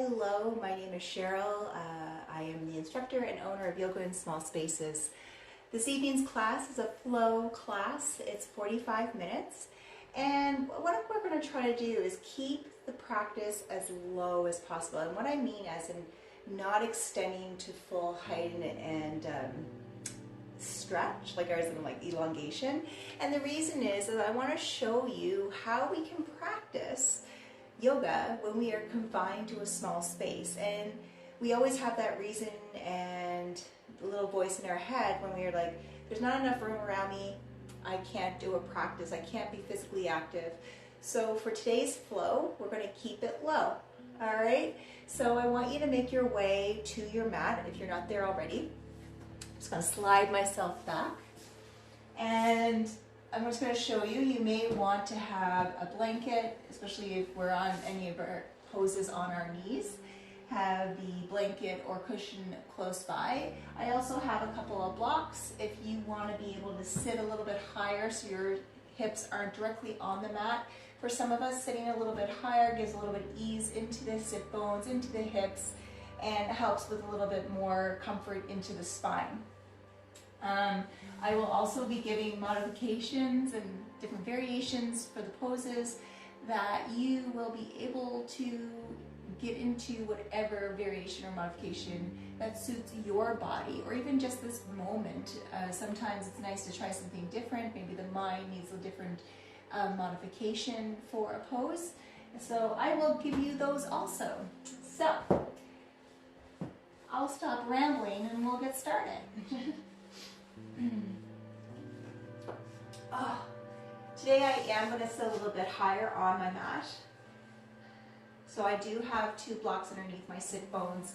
Hello, my name is Cheryl. I am the instructor and owner of Yoga in Small Spaces. This evening's class is a flow class. It's 45 minutes. And what we're going to try to do is keep the practice as low as possible. And what I mean as in not extending to full height and stretch, like as in like elongation. And the reason is that I want to show you how we can practice yoga when we are confined to a small space. And we always have that reason and the little voice in our head when we are like, there's not enough room around me, I can't do a practice, I can't be physically active. So for today's flow, we're going to keep it low. All right, so I want you to make your way to your mat if you're not there already. I'm just going to slide myself back, and I'm just going to show you, you may want to have a blanket, especially if we're on any of our poses on our knees. Have the blanket or cushion close by. I also have a couple of blocks if you want to be able to sit a little bit higher so your hips aren't directly on the mat. For some of us, sitting a little bit higher gives a little bit of ease into the sit bones, into the hips, and helps with a little bit more comfort into the spine. I will also be giving modifications and different variations for the poses that you will be able to get into whatever variation or modification that suits your body, or even just this moment. Sometimes it's nice to try something different. Maybe the mind needs a different modification for a pose. So I will give you those also. So I'll stop rambling and we'll get started. Today I am going to sit a little bit higher on my mat. So I do have 2 blocks underneath my sit bones.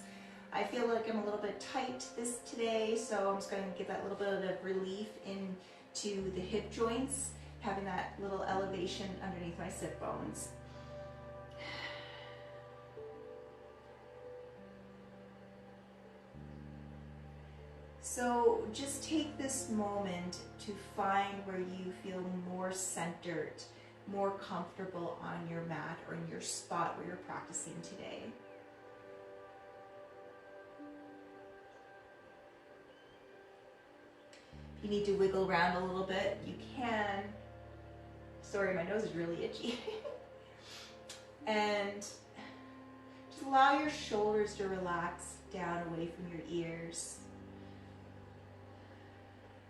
I feel like I'm a little bit tight today, so I'm just going to give that little bit of relief into the hip joints, having that little elevation underneath my sit bones. So just take this moment to find where you feel more centered, more comfortable on your mat or in your spot where you're practicing today. If you need to wiggle around a little bit, you can. Sorry, my nose is really itchy. And just allow your shoulders to relax down away from your ears.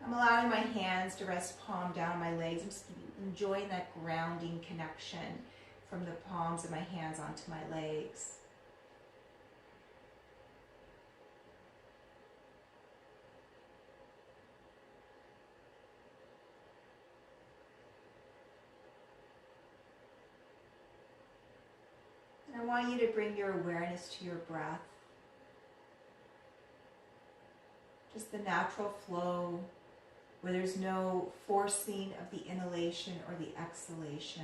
I'm allowing my hands to rest palm down on my legs. I'm just enjoying that grounding connection from the palms of my hands onto my legs. And I want you to bring your awareness to your breath. Just the natural flow, where there's no forcing of the inhalation or the exhalation.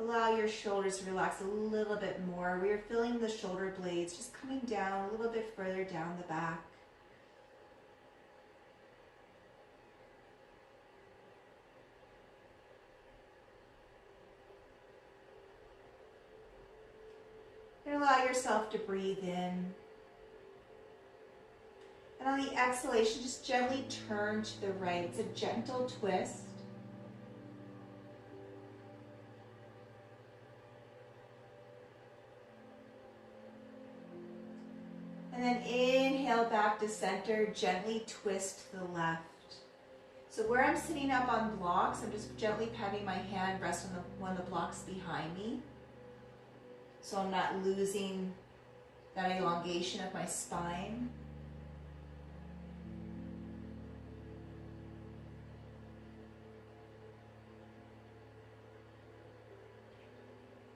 Allow your shoulders to relax a little bit more. We are feeling the shoulder blades just coming down a little bit further down the back. And allow yourself to breathe in. And on the exhalation, just gently turn to the right. It's a gentle twist. And then inhale back to center, gently twist to the left. So where I'm sitting up on blocks, I'm just gently having my hand rest on one of the blocks behind me, so I'm not losing that elongation of my spine.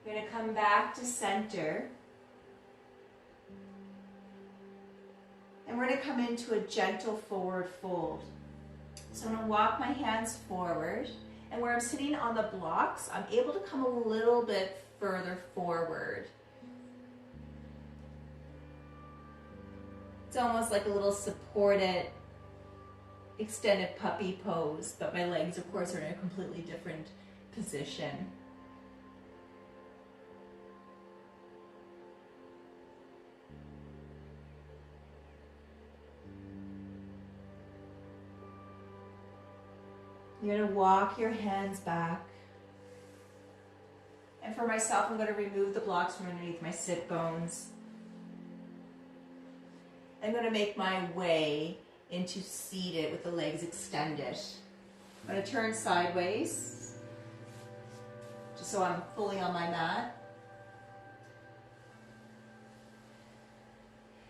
I'm going to come back to center. And we're going to come into a gentle forward fold. So I'm going to walk my hands forward, and where I'm sitting on the blocks, I'm able to come a little bit further forward. It's almost like a little supported extended puppy pose, but my legs, of course, are in a completely different position. You're going to walk your hands back. And for myself, I'm going to remove the blocks from underneath my sit bones. I'm going to make my way into seated with the legs extended. I'm going to turn sideways, just so I'm fully on my mat.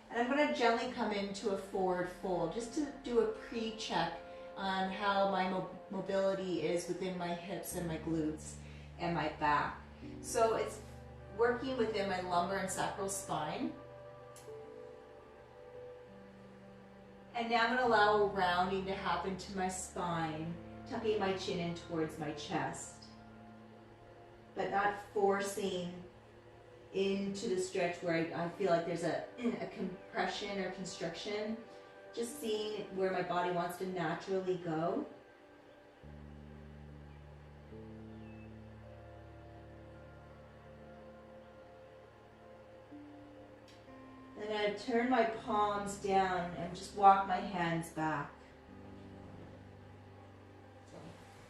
And I'm going to gently come into a forward fold, just to do a pre-check on how my mobility is within my hips and my glutes and my back. So it's working within my lumbar and sacral spine. And now I'm going to allow a rounding to happen to my spine, tucking my chin in towards my chest, but not forcing into the stretch where I feel like there's a compression or constriction. Just seeing where my body wants to naturally go. And then I turn my palms down and just walk my hands back.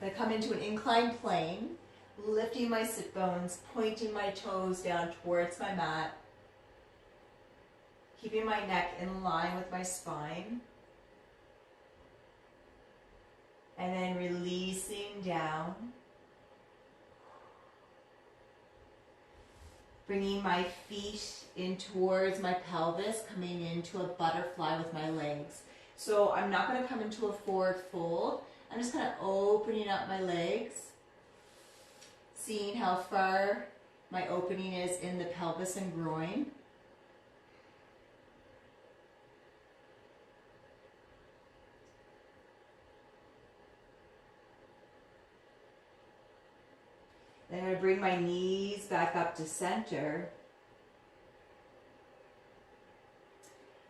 I come into an inclined plane, lifting my sit bones, pointing my toes down towards my mat, keeping my neck in line with my spine, and then releasing down, bringing my feet in towards my pelvis, coming into a butterfly with my legs. So I'm not going to come into a forward fold. I'm just kind of opening up my legs, seeing how far my opening is in the pelvis and groin. Then I'm going to bring my knees back up to center.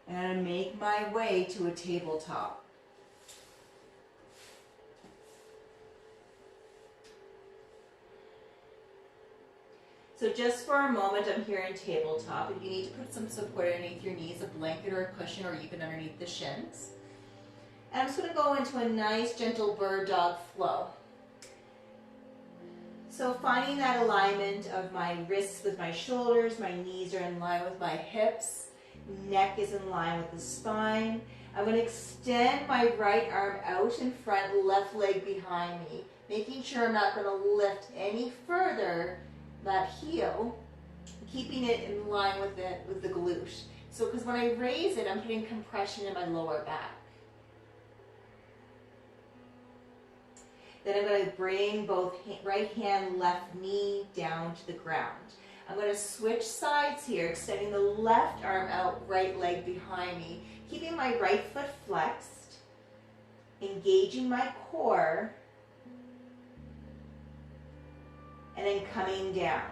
And I'm going to make my way to a tabletop. So just for a moment, I'm here in tabletop. If you need to put some support underneath your knees, a blanket or a cushion, or even underneath the shins. And I'm just going to go into a nice, gentle bird dog flow. So finding that alignment of my wrists with my shoulders, my knees are in line with my hips, neck is in line with the spine. I'm going to extend my right arm out in front, left leg behind me, making sure I'm not going to lift any further that heel, keeping it in line with the glute. So because when I raise it, I'm putting compression in my lower back. Then I'm going to bring both right hand, left knee down to the ground. I'm going to switch sides here, extending the left arm out, right leg behind me, keeping my right foot flexed, engaging my core, and then coming down.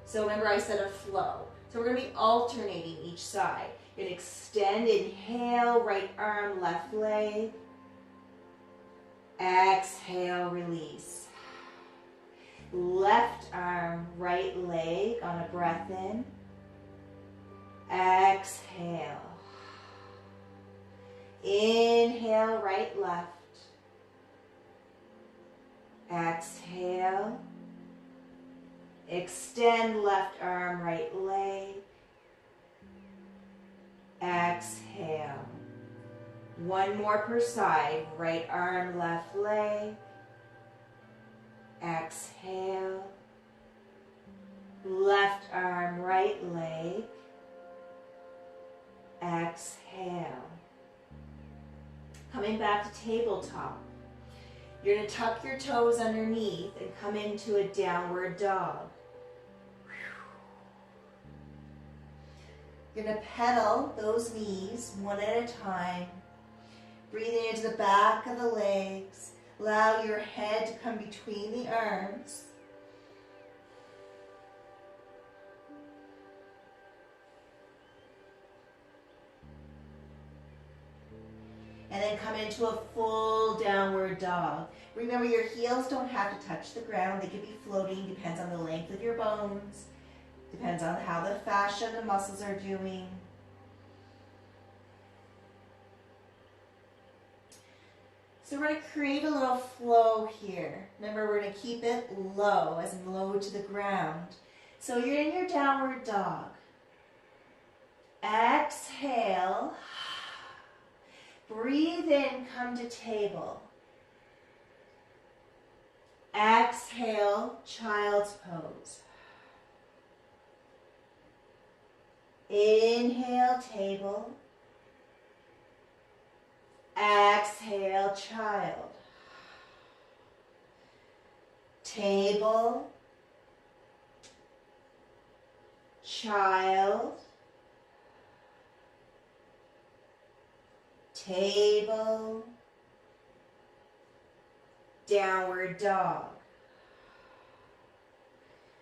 So remember I said a flow. So we're going to be alternating each side. You're going to extend, inhale, right arm, left leg. Exhale, release. Left arm, right leg on a breath in. Exhale. Inhale, right, left. Exhale. Extend left arm, right leg. Exhale. One more per side. Right arm, left leg. Exhale. Left arm, right leg. Exhale. Coming back to tabletop. You're going to tuck your toes underneath and come into a downward dog. You're going to pedal those knees one at a time. Breathing into the back of the legs. Allow your head to come between the arms. And then come into a full downward dog. Remember, your heels don't have to touch the ground. They could be floating, depends on the length of your bones, depends on how the fascia and the muscles are doing. So we're going to create a little flow here. Remember, we're going to keep it low, as in low to the ground. So you're in your downward dog. Exhale. Breathe in, come to table. Exhale, child's pose. Inhale, table. Exhale, child. Table. Child. Table. Downward dog.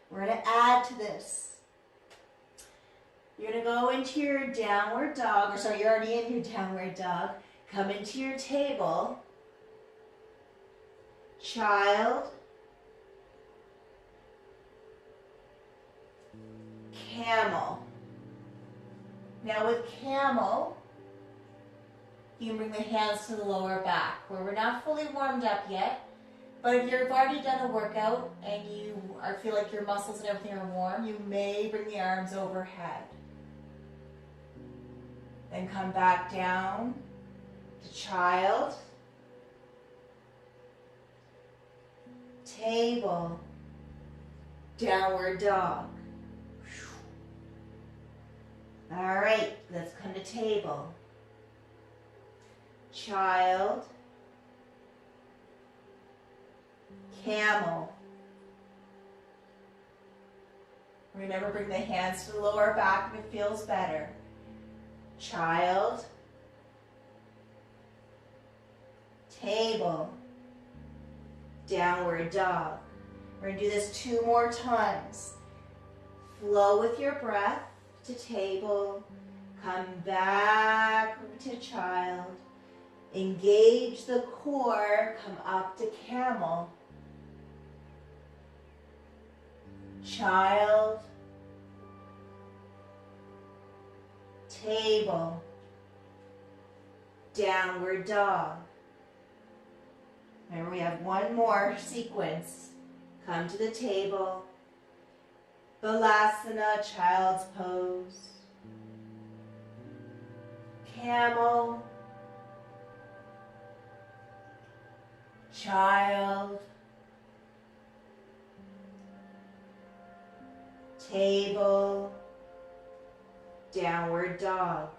We're going to add to this. You're going to go into your downward dog, or sorry, you're already in your downward dog. Come into your table. Child. Camel. Now with camel, you can bring the hands to the lower back, where we're not fully warmed up yet. But if you've already done a workout and you feel like your muscles and everything are warm, you may bring the arms overhead. Then come back down to child, table, downward dog. All right, let's come to table. Child, camel. Remember, bring the hands to the lower back if it feels better. Child, table, downward dog. We're going to do this 2 more times. Flow with your breath to table. Come back to child. Engage the core. Come up to camel. Child. Table. Downward dog. Remember, we have 1 more sequence. Come to the table. Balasana, child's pose. Camel. Child. Table. Downward dog.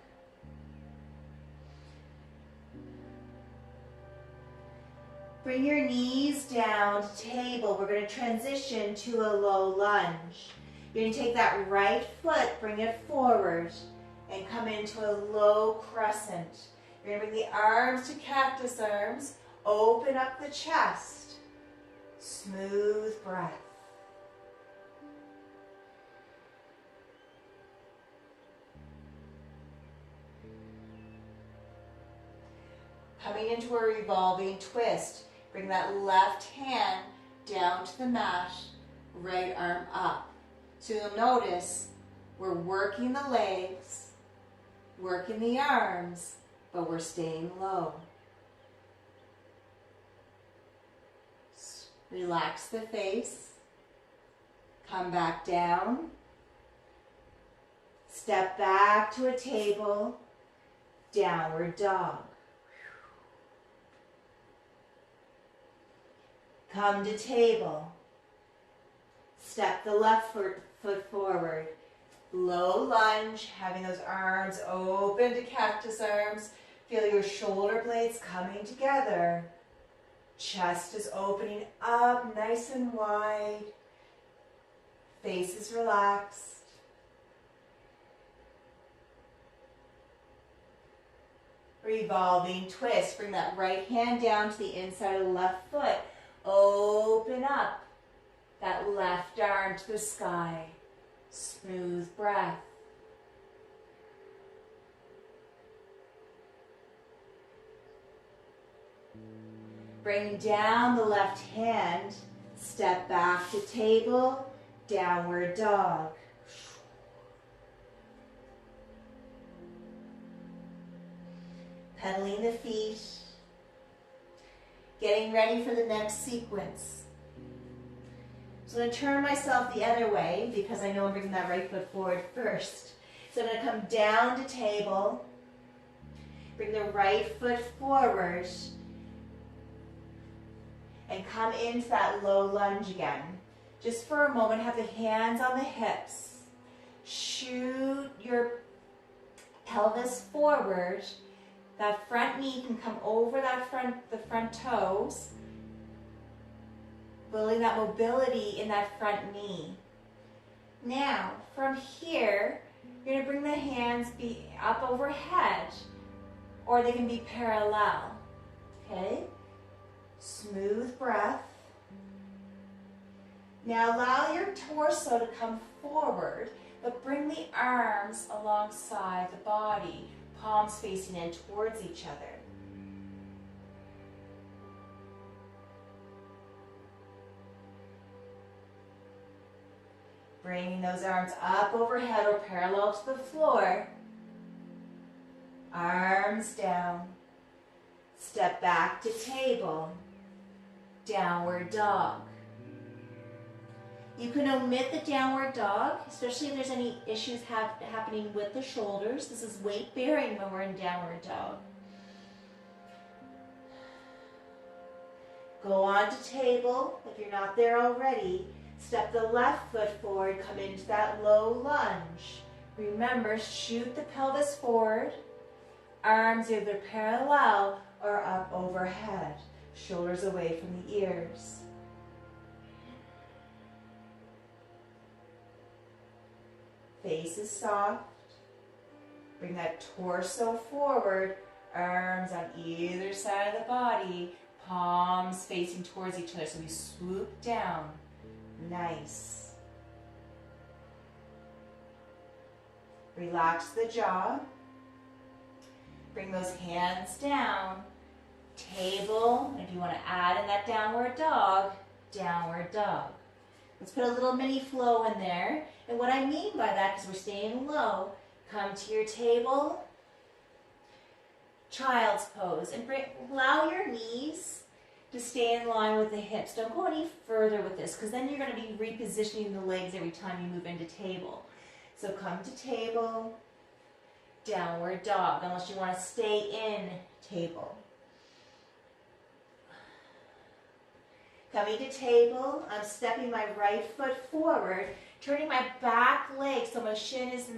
Bring your knees down to table. We're going to transition to a low lunge. You're going to take that right foot, bring it forward, and come into a low crescent. You're going to bring the arms to cactus arms. Open up the chest. Smooth breath. Coming into a revolving twist. Bring that left hand down to the mat, right arm up. So you'll notice we're working the legs, working the arms, but we're staying low. Relax the face. Come back down. Step back to a table. Downward dog. Come to table. Step the left foot forward. Low lunge, having those arms open to cactus arms. Feel your shoulder blades coming together. Chest is opening up nice and wide. Face is relaxed. Revolving twist. Bring that right hand down to the inside of the left foot. Open up that left arm to the sky. Smooth breath. Bring down the left hand, step back to table, downward dog. Pedaling the feet, getting ready for the next sequence. So I'm going to turn myself the other way because I know I'm bringing that right foot forward first. So I'm going to come down to table, bring the right foot forward, and come into that low lunge again. Just for a moment, have the hands on the hips. Shoot your pelvis forward. That front knee can come over the front toes, building that mobility in that front knee. Now, from here, you're going to bring the hands be up overhead, or they can be parallel. Okay? Smooth breath. Now allow your torso to come forward, but bring the arms alongside the body, palms facing in towards each other. Bringing those arms up overhead or parallel to the floor. Arms down. Step back to table. Downward dog. You can omit the downward dog, especially if there's any issues happening with the shoulders. This is weight bearing when we're in downward dog. Go on to table. If you're not there already, step the left foot forward, come into that low lunge. Remember, shoot the pelvis forward. Arms either parallel or up overhead. Shoulders away from the ears. Face is soft. Bring that torso forward. Arms on either side of the body. Palms facing towards each other. So we swoop down. Nice. Relax the jaw. Bring those hands down. Table. And if you want to add in that downward dog, downward dog. Let's put a little mini flow in there. And what I mean by that, because we're staying low, come to your table, child's pose, and allow your knees to stay in line with the hips. Don't go any further with this, because then you're going to be repositioning the legs every time you move into table. So come to table, downward dog, unless you want to stay in table. Coming to table, I'm stepping my right foot forward, turning my back leg so my shin is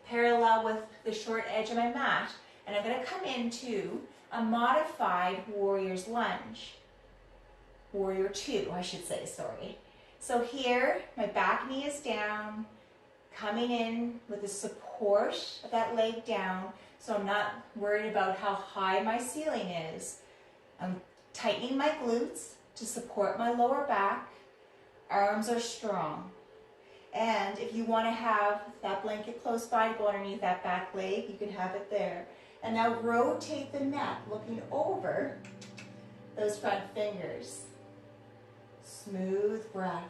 parallel with the short edge of my mat. And I'm going to come into a modified warrior's lunge. Warrior 2, I should say, sorry. So here, my back knee is down, coming in with the support of that leg down, so I'm not worried about how high my ceiling is. I'm tightening my glutes to support my lower back. Arms are strong. And if you want to have that blanket close by to go underneath that back leg, you can have it there. And now rotate the neck, looking over those front fingers. Smooth breath.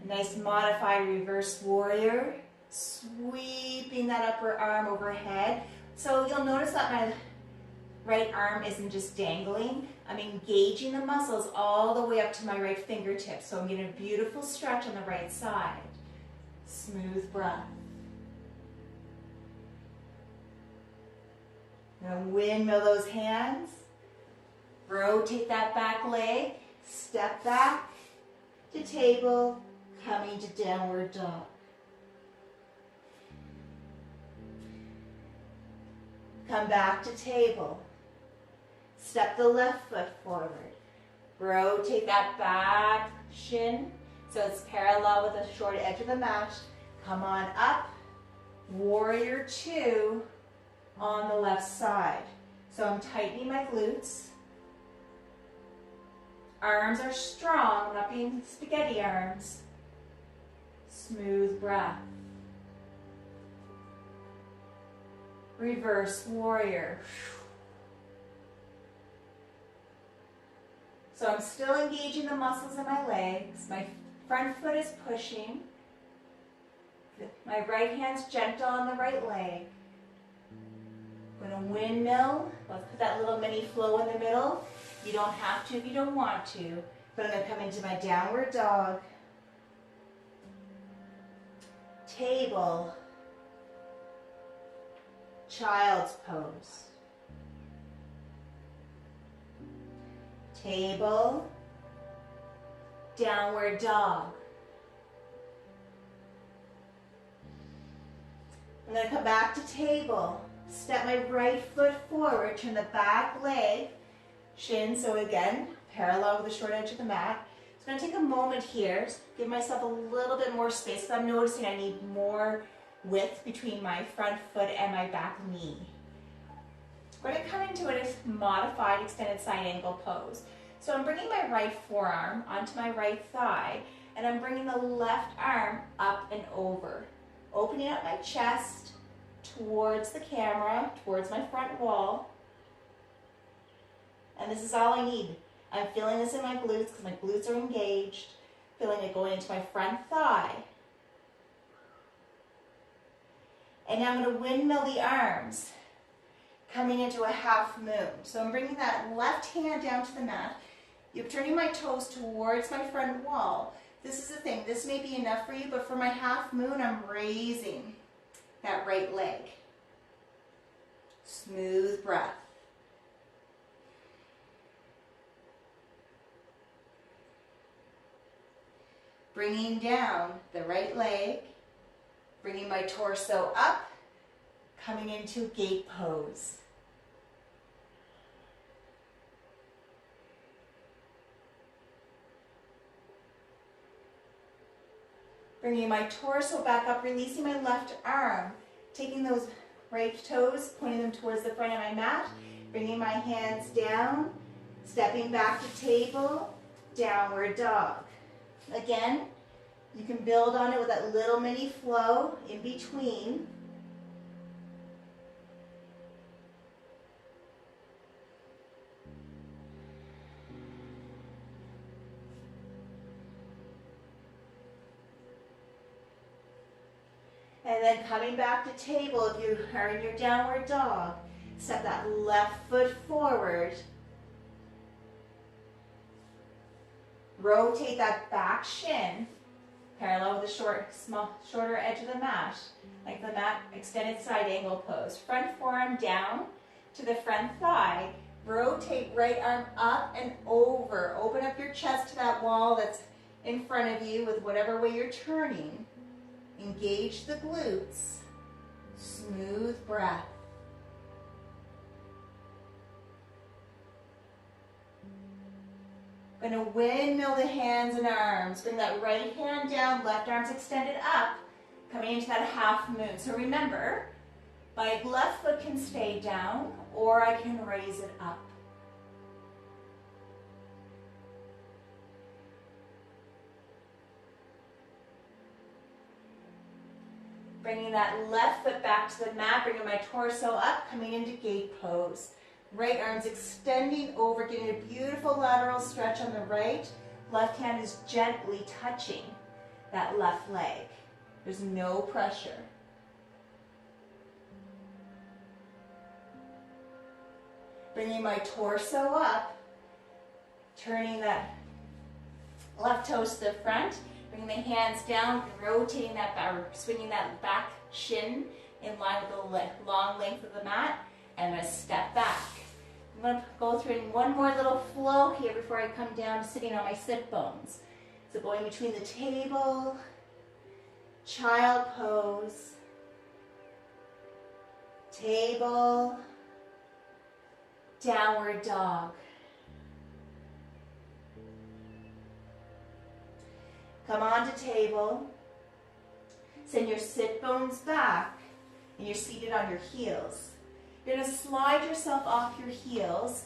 A nice modified reverse warrior, sweeping that upper arm overhead. So you'll notice that my right arm isn't just dangling. I'm engaging the muscles all the way up to my right fingertips. So I'm getting a beautiful stretch on the right side. Smooth breath. Now windmill those hands. Rotate that back leg. Step back to table. Coming to downward dog. Come back to table. Step the left foot forward. Rotate that back shin so it's parallel with the short edge of the mat. Come on up. Warrior 2 on the left side. So I'm tightening my glutes. Arms are strong, not being spaghetti arms. Smooth breath. reverse warrior. So I'm still engaging the muscles in my legs. My front foot is pushing. My right hand's gentle on the right leg. I'm going to windmill. Let's put that little mini flow in the middle. You don't have to if you don't want to. But I'm going to come into my downward dog. Table. Child's pose. Table. Downward dog. I'm going to come back to table. Step my right foot forward, turn the back leg, shin, so again, parallel with the short edge of the mat. So I'm going to take a moment here, give myself a little bit more space, because I'm noticing I need more width between my front foot and my back knee. I'm going to come into a modified extended side angle pose. So I'm bringing my right forearm onto my right thigh, and I'm bringing the left arm up and over. Opening up my chest towards the camera, towards my front wall. And this is all I need. I'm feeling this in my glutes because my glutes are engaged. Feeling it going into my front thigh. And now I'm going to windmill the arms, coming into a half moon. So I'm bringing that left hand down to the mat. You're turning my toes towards my front wall. This is the thing, this may be enough for you, but for my half moon, I'm raising that right leg. Smooth breath. Bringing down the right leg, bringing my torso up, coming into gate pose. Bringing my torso back up, releasing my left arm, taking those right toes, pointing them towards the front of my mat, bringing my hands down, stepping back to table, downward dog. Again, you can build on it with that little mini flow in between. And then coming back to table, if you are in your downward dog, step that left foot forward. Rotate that back shin, parallel with the shorter edge of the mat, like the mat extended side angle pose. Front forearm down to the front thigh. Rotate right arm up and over. Open up your chest to that wall that's in front of you with whatever way you're turning. Engage the glutes. Smooth breath. Going to windmill the hands and arms. Bring that right hand down, left arm's extended up, coming into that half moon. So remember, my left foot can stay down or I can raise it up. Bringing that left foot back to the mat, bringing my torso up, coming into gate pose. Right arm's extending over, getting a beautiful lateral stretch on the right. Left hand is gently touching that left leg. There's no pressure. Bringing my torso up, turning that left toes to the front. Bringing the hands down, rotating that back, or swinging that back shin in line with the long length of the mat, and I'm going to step back. I'm going to go through in one more little flow here before I come down to sitting on my sit bones. So going between the table, child pose, table, downward dog. Come on to table, send your sit bones back, and you're seated on your heels. You're going to slide yourself off your heels.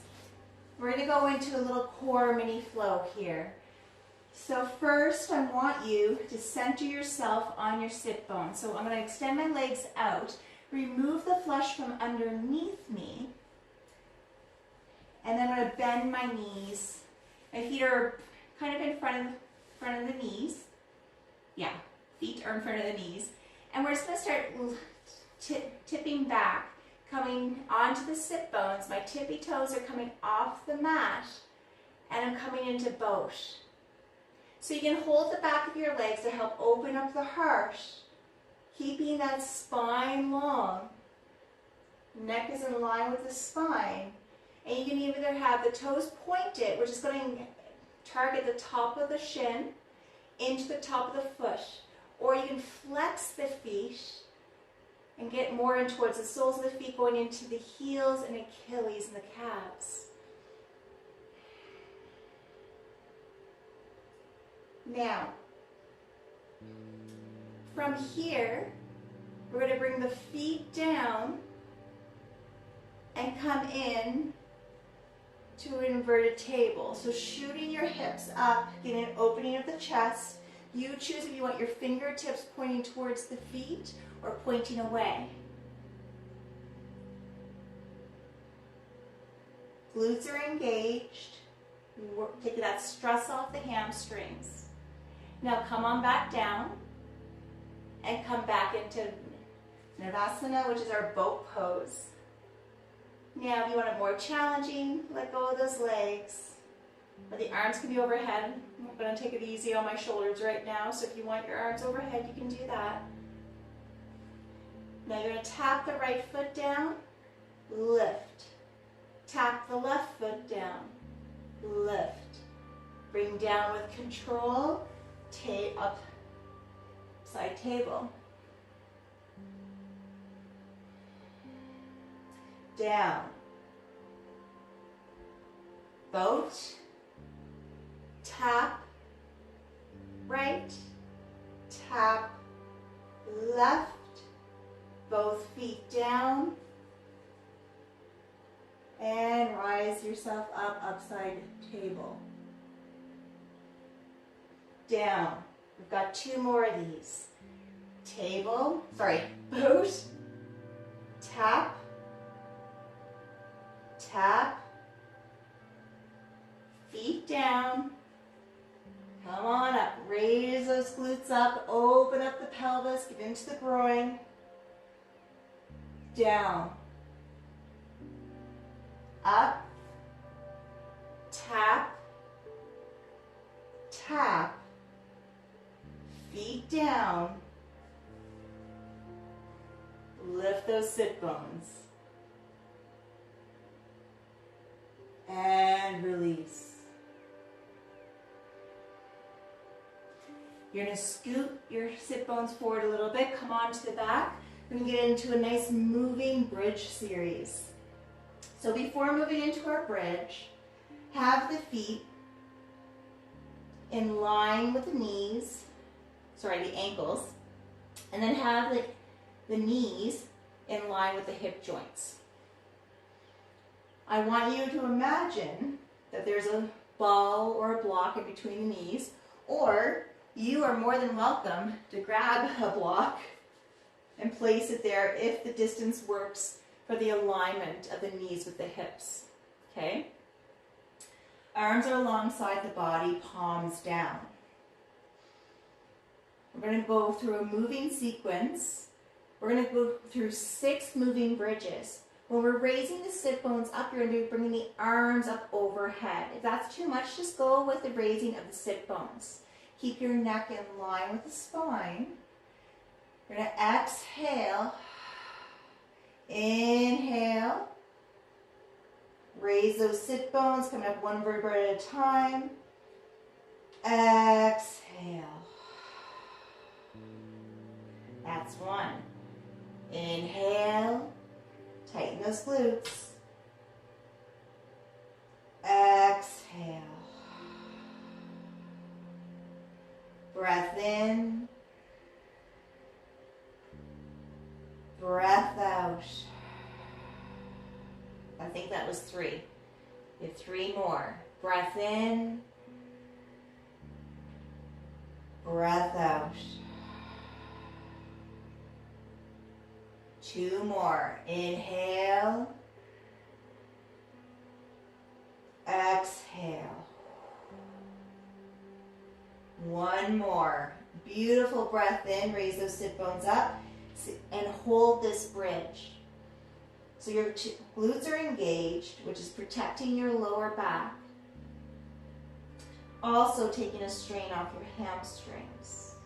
We're going to go into a little core mini flow here. So first, I want you to center yourself on your sit bones. So I'm going to extend my legs out, remove the flush from underneath me, and then I'm going to bend my knees. My feet are kind of in front of the knees. Yeah, feet are in front of the knees. And we're just going to start tipping back, coming onto the sit bones. My tippy toes are coming off the mat, and I'm coming into boat. So you can hold the back of your legs to help open up the heart, keeping that spine long. Neck is in line with the spine. And you can either have the toes pointed, which is going to target the top of the shin into the top of the foot. Or you can flex the feet and get more in towards the soles of the feet, going into the heels and Achilles and the calves. Now, from here, we're going to bring the feet down and come in to an inverted table. So shooting your hips up, getting an opening of the chest. You choose if you want your fingertips pointing towards the feet or pointing away. Glutes are engaged. Take that stress off the hamstrings. Now come on back down and come back into Navasana, which is our boat pose. Now if you want it more challenging, let go of those legs. But the arms can be overhead. I'm going to take it easy on my shoulders right now, so if you want your arms overhead, you can do that. Now you're going to tap the right foot down, lift. Tap the left foot down, lift. Bring down with control, up, side table. Down. Boat. Tap, right, tap, left, both feet down, and rise yourself up, upside table. Down. We've got two more of these. Boat, tap, tap, feet down. Come on up, raise those glutes up, open up the pelvis, get into the groin. Down. Up. Tap. Tap. Feet down. Lift those sit bones. And release. You're going to scoot your sit bones forward a little bit, come on to the back. We're going to get into a nice moving bridge series. So before moving into our bridge, have the feet in line with the knees, the ankles, and then have the knees in line with the hip joints. I want you to imagine that there's a ball or a block in between the knees, or you are more than welcome to grab a block and place it there if the distance works for the alignment of the knees with the hips. Okay? Arms are alongside the body, palms down. We're going to go through a moving sequence. We're going to go through 6 moving bridges. When we're raising the sit bones up, you're going to be bringing the arms up overhead. If that's too much, just go with the raising of the sit bones. Keep your neck in line with the spine. You're going to exhale. Inhale. Raise those sit bones, coming up one vertebra at a time. Exhale. That's one. Inhale. Tighten those glutes. Exhale. Breath in. Breath out. I think that was 3. You have 3 more. Breath in. Breath out. 2 more. Inhale. Exhale. 1 more. Beautiful breath in. Raise those sit bones up and hold this bridge. So your glutes are engaged, which is protecting your lower back. Also taking a strain off your hamstrings.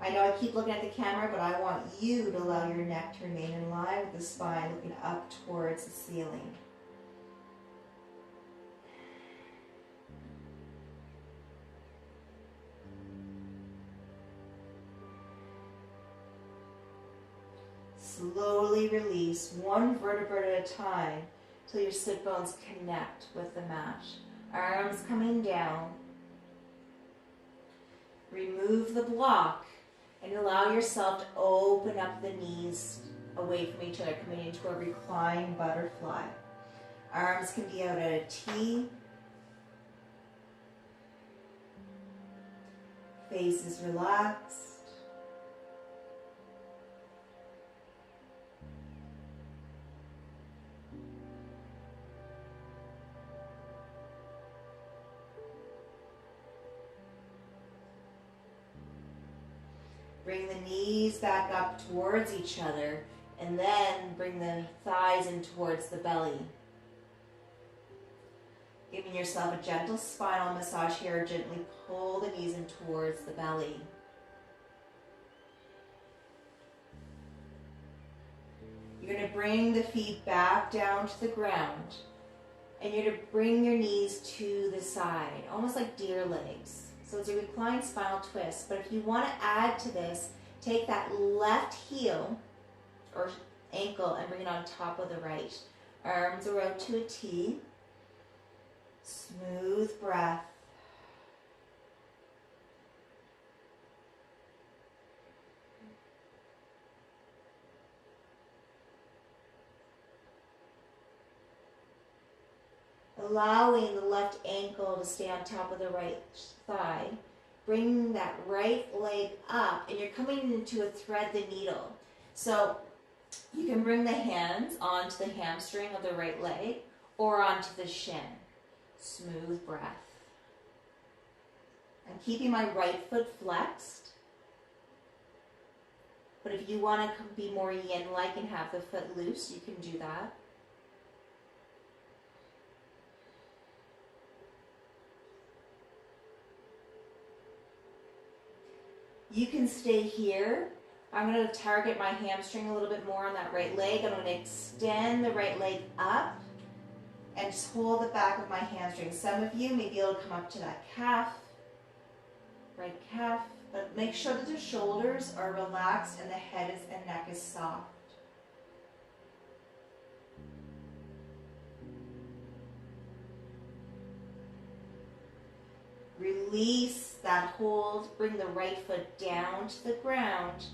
I know I keep looking at the camera, but I want you to allow your neck to remain in line with the spine, looking up towards the ceiling. Slowly release 1 vertebra at a time till your sit bones connect with the mat. Arms coming down. Remove the block and allow yourself to open up the knees away from each other, coming into a reclined butterfly. Arms can be out at a T. Face is relaxed. Bring the knees back up towards each other and then bring the thighs in towards the belly. Giving yourself a gentle spinal massage here. Gently pull the knees in towards the belly. You're going to bring the feet back down to the ground. And you're going to bring your knees to the side, almost like deer legs. So it's a reclined spinal twist. But if you want to add to this, take that left heel or ankle and bring it on top of the right. Arms are out to a T. Smooth breath. Allowing the left ankle to stay on top of the right thigh. Bring that right leg up, and you're coming into a thread the needle. So you can bring the hands onto the hamstring of the right leg or onto the shin. Smooth breath. I'm keeping my right foot flexed. But if you want to be more yin-like and have the foot loose, you can do that. You can stay here. I'm going to target my hamstring a little bit more on that right leg. I'm going to extend the right leg up and just hold the back of my hamstring. Some of you may be able to come up to that calf, right calf, but make sure that the shoulders are relaxed and the head and neck is soft. Release that hold, bring the right foot down to the ground,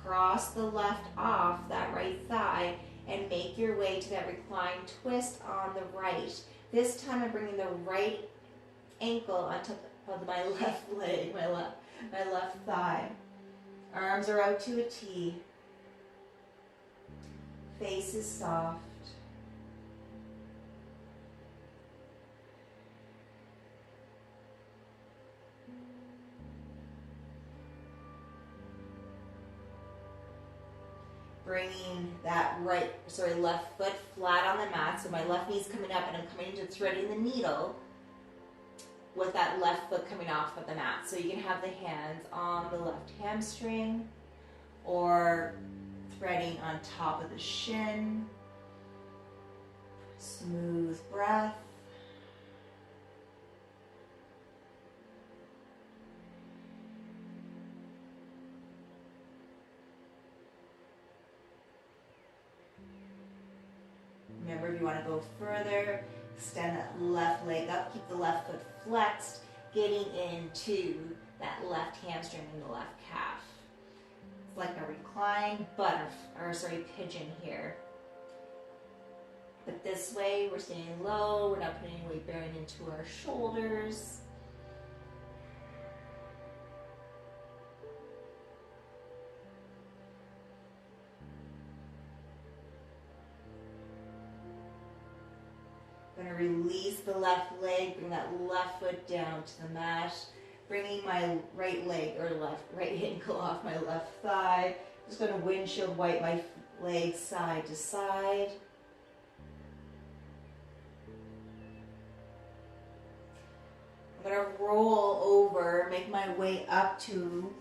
cross the left off that right thigh, and make your way to that reclined twist on the right. This time I'm bringing the right ankle on top of my left leg, my left thigh. Arms are out to a T. Face is soft. Bringing that left foot flat on the mat. So my left knee's coming up and I'm coming into threading the needle with that left foot coming off of the mat. So you can have the hands on the left hamstring or threading on top of the shin. Smooth breath. Remember, if you want to go further, extend that left leg up, keep the left foot flexed, getting into that left hamstring and the left calf. It's like a reclined pigeon here. But this way, we're staying low, we're not putting any weight bearing into our shoulders. I'm going to release the left leg, bring that left foot down to the mat, bringing my right leg or right ankle off my left thigh. Just going to windshield wipe my legs side to side. I'm going to roll over, make my way up to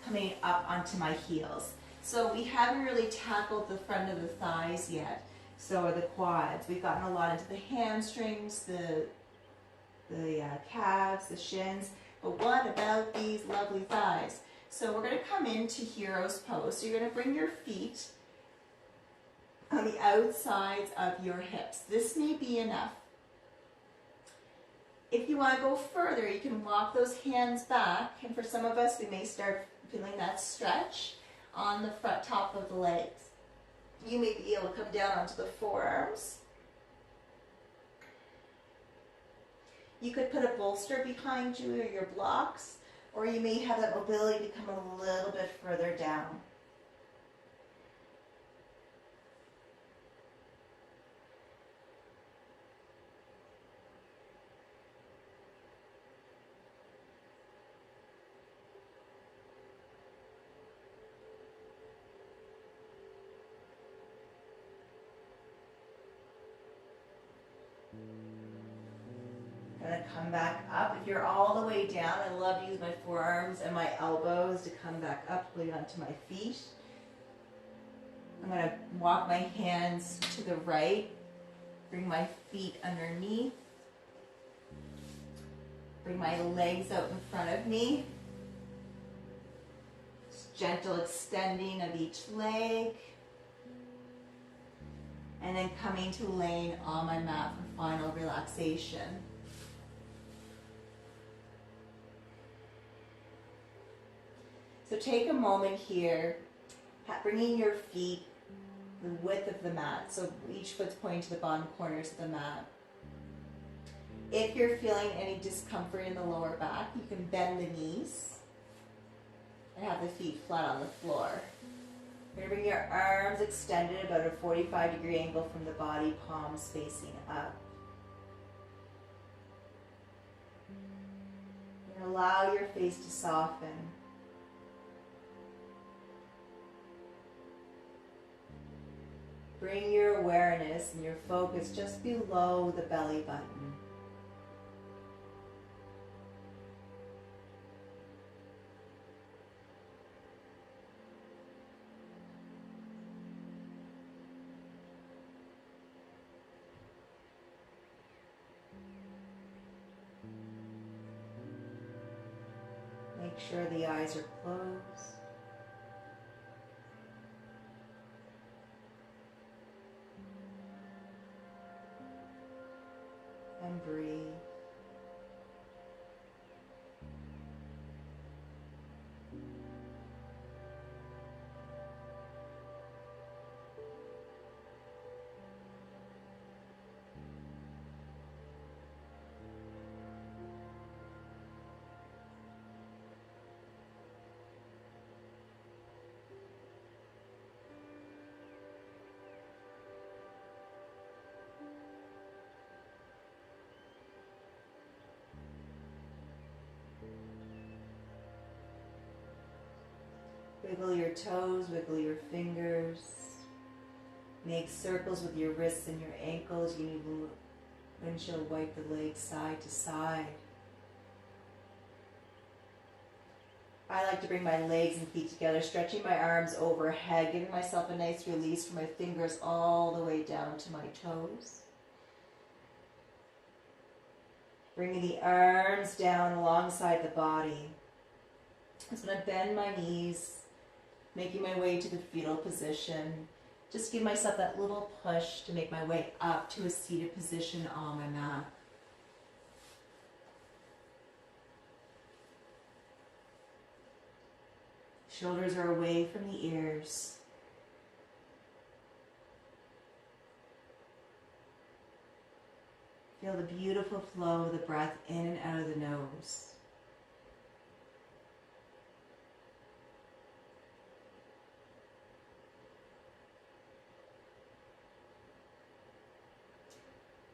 coming up onto my heels. So we haven't really tackled the front of the thighs yet, so are the quads. We've gotten a lot into the hamstrings, the calves, the shins, but what about these lovely thighs? So we're going to come into hero's pose. So you're going to bring your feet on the outsides of your hips. This may be enough. If you want to go further, you can walk those hands back, and for some of us, we may start feeling that stretch on the front top of the legs. You may be able to come down onto the forearms. You could put a bolster behind you or your blocks, or you may have that mobility to come a little bit further down. Gonna come back up. If you're all the way down, I love to use my forearms and my elbows to come back up, pulling onto my feet. I'm gonna walk my hands to the right, bring my feet underneath, bring my legs out in front of me. Just gentle extending of each leg. And then coming to laying on my mat for final relaxation. So take a moment here, bringing your feet the width of the mat. So each foot's pointing to the bottom corners of the mat. If you're feeling any discomfort in the lower back, you can bend the knees and have the feet flat on the floor. You're going to bring your arms extended about a 45-degree angle from the body, palms facing up. You're going to allow your face to soften. Bring your awareness and your focus just below the belly button. Make sure the eyes are closed. And breathe. Wiggle your toes, wiggle your fingers. Make circles with your wrists and your ankles. You need to windshield wipe the legs side to side. I like to bring my legs and feet together, stretching my arms overhead, giving myself a nice release from my fingers all the way down to my toes. Bringing the arms down alongside the body. I'm just going to bend my knees, making my way to the fetal position. Just give myself that little push to make my way up to a seated position on my mat. Shoulders are away from the ears. Feel the beautiful flow of the breath in and out of the nose.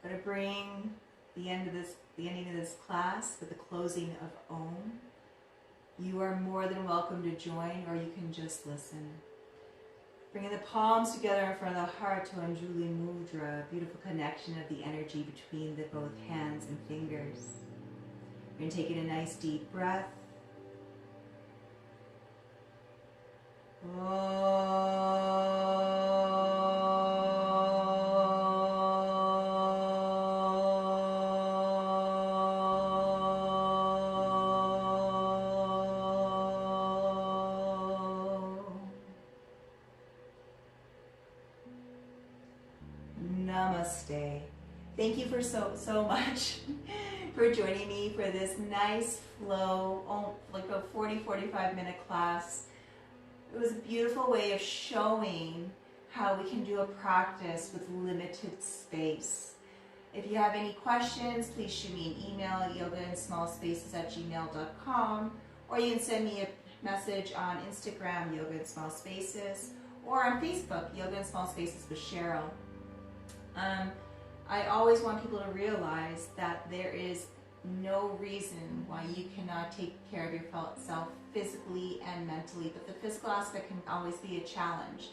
I'm going to bring the ending of this class with the closing of Om. You are more than welcome to join, or you can just listen. Bringing the palms together in front of the heart to Anjuli Mudra, beautiful connection of the energy between the both hands and fingers. You're taking a nice deep breath. Namaste. Thank you for so much for joining me for this nice flow, like a 40-45 minute class. It was a beautiful way of showing how we can do a practice with limited space. If you have any questions, please shoot me an email at yogainSmallSpaces@gmail.com, or you can send me a message on Instagram, Yoga in Small Spaces, or on Facebook, Yoga in Small Spaces with Cheryl. I always want people to realize that there is no reason why you cannot take care of yourself physically and mentally, but the physical aspect can always be a challenge.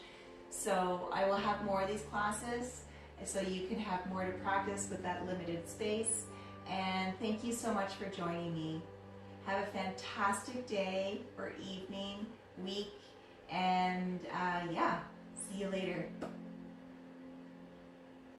So I will have more of these classes so you can have more to practice with that limited space. And thank you so much for joining me. Have a fantastic day or evening, week, and yeah, see you later.